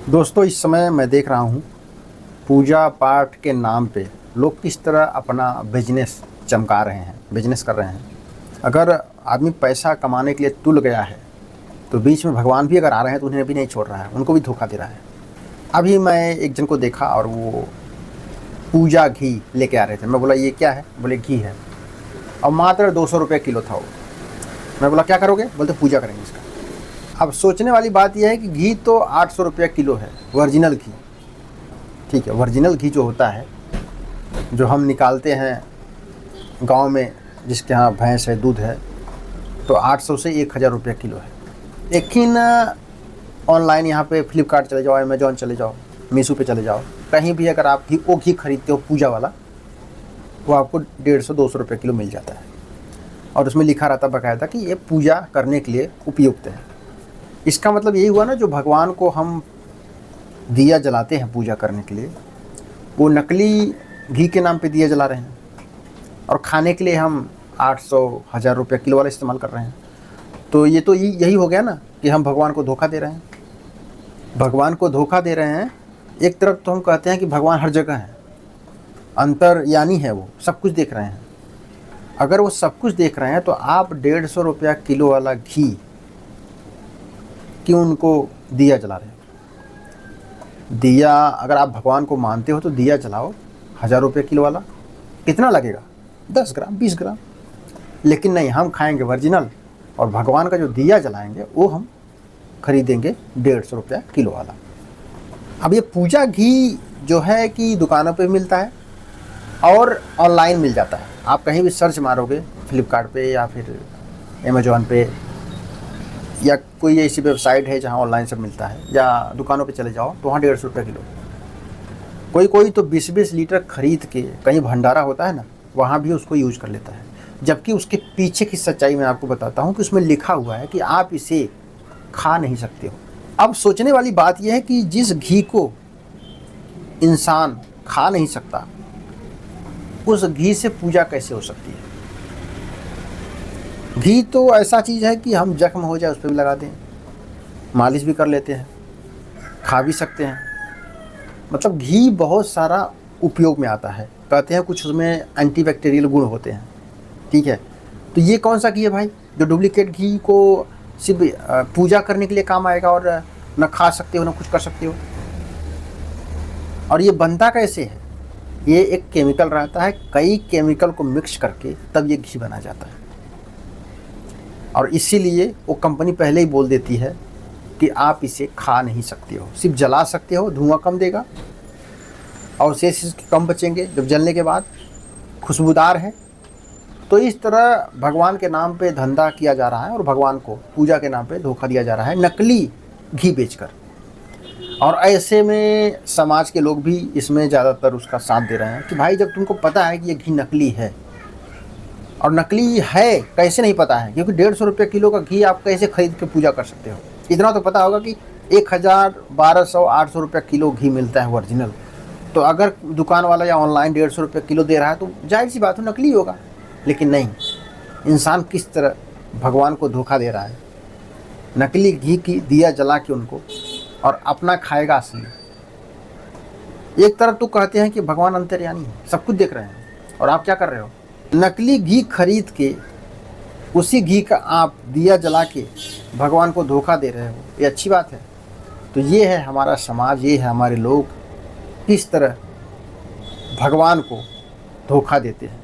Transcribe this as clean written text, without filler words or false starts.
दोस्तों, इस समय मैं देख रहा हूँ पूजा पाठ के नाम पे लोग किस तरह अपना बिजनेस चमका रहे हैं, बिजनेस कर रहे हैं। अगर आदमी पैसा कमाने के लिए तुल गया है तो बीच में भगवान भी अगर आ रहे हैं तो उन्हें भी नहीं छोड़ रहा है, उनको भी धोखा दे रहा है। अभी मैं एक जन को देखा और वो पूजा घी लेके आ रहे थे। मैं बोला ये क्या है? बोले घी है, और मात्र 200 रुपये किलो था वो। मैं बोला क्या करोगे? बोलते पूजा करेंगे इसका। अब सोचने वाली बात यह है कि घी तो 800 रुपये किलो है, ओरिजिनल घी। ठीक है, ओरिजिनल घी जो होता है, जो हम निकालते हैं गांव में, जिसके यहाँ भैंस है, दूध है, तो 800 से 1000 रुपये किलो है। लेकिन ऑनलाइन यहाँ पे फ्लिपकार्ट चले जाओ, अमेजोन चले जाओ, मीशो पे चले जाओ, कहीं भी अगर आप घी खरीदते हो पूजा वाला, वो आपको 150-200 रुपये किलो मिल जाता है। और उसमें लिखा रहता बकायदा कि ये पूजा करने के लिए उपयुक्त है। इसका मतलब यही हुआ ना, जो भगवान को हम दिया जलाते हैं पूजा करने के लिए, वो नकली घी के नाम पे दिया जला रहे हैं, और खाने के लिए हम 800-1000 रुपये किलो वाला इस्तेमाल कर रहे हैं। तो ये तो यही हो गया ना कि हम भगवान को धोखा दे रहे हैं। भगवान को धोखा दे रहे हैं। एक तरफ तो हम कहते हैं कि भगवान हर जगह है, अंतर्यामी है, वो सब कुछ देख रहे हैं। अगर वो सब कुछ देख रहे हैं तो आप 150 रुपया किलो वाला घी क्यों उनको दिया जला रहे हैं? दिया, अगर आप भगवान को मानते हो तो दिया जलाओ 1000 रुपये किलो वाला। कितना लगेगा? 10 ग्राम, 20 ग्राम। लेकिन नहीं, हम खाएंगे ओरिजिनल, और भगवान का जो दिया जलाएंगे वो हम खरीदेंगे 150 रुपया किलो वाला। अब ये पूजा घी जो है कि दुकानों पे मिलता है और ऑनलाइन मिल जाता है। आप कहीं भी सर्च मारोगे, फ्लिपकार्ट पे या फिर अमेजोन पे, या कोई ऐसी वेबसाइट है जहाँ ऑनलाइन सब मिलता है, या दुकानों पे चले जाओ तो वहाँ 150 रुपये किलो। कोई तो 20-20 लीटर खरीद के, कहीं भंडारा होता है ना, वहाँ भी उसको यूज कर लेता है। जबकि उसके पीछे की सच्चाई मैं आपको बताता हूँ कि उसमें लिखा हुआ है कि आप इसे खा नहीं सकते हो। अब सोचने वाली बात यह है कि जिस घी को इंसान खा नहीं सकता, उस घी से पूजा कैसे हो सकती है? घी तो ऐसा चीज़ है कि हम जख्म हो जाए उस पर भी लगा दें, मालिश भी कर लेते हैं, खा भी सकते हैं। मतलब घी बहुत सारा उपयोग में आता है। कहते हैं कुछ उसमें एंटीबैक्टीरियल गुण होते हैं। ठीक है, तो ये कौन सा घी है भाई जो डुप्लीकेट घी को सिर्फ पूजा करने के लिए काम आएगा, और न खा सकते हो न कुछ कर सकते हो? और ये बनता कैसे है? ये एक केमिकल रहता है, कई केमिकल को मिक्स करके तब ये घी बना जाता है। और इसीलिए वो कंपनी पहले ही बोल देती है कि आप इसे खा नहीं सकते हो, सिर्फ जला सकते हो, धुआं कम देगा और शेष कम बचेंगे जब जलने के बाद, खुशबूदार है। तो इस तरह भगवान के नाम पे धंधा किया जा रहा है, और भगवान को पूजा के नाम पे धोखा दिया जा रहा है नकली घी बेचकर। और ऐसे में समाज के लोग भी इसमें ज़्यादातर उसका साथ दे रहे हैं कि भाई, जब तुमको पता है कि ये घी नकली है, और नकली है कैसे नहीं पता है? क्योंकि 150 रुपये किलो का घी आप कैसे खरीद के पूजा कर सकते हो? इतना तो पता होगा कि 1000, 1200, 800 रुपये किलो घी मिलता है ओरिजिनल। तो अगर दुकान वाला या ऑनलाइन 150 रुपये किलो दे रहा है तो जाहिर सी बात है नकली होगा। लेकिन नहीं, इंसान किस तरह भगवान को धोखा दे रहा है, नकली घी की दिया जला के उनको, और अपना खाएगा असली। एक तरफ तो कहते हैं कि भगवान अंतर्यामी है, सब कुछ देख रहे हैं, और आप क्या कर रहे हो? नकली घी खरीद के उसी घी का आप दिया जला के भगवान को धोखा दे रहे हो। ये अच्छी बात है? तो ये है हमारा समाज, ये है हमारे लोग, किस तरह भगवान को धोखा देते हैं।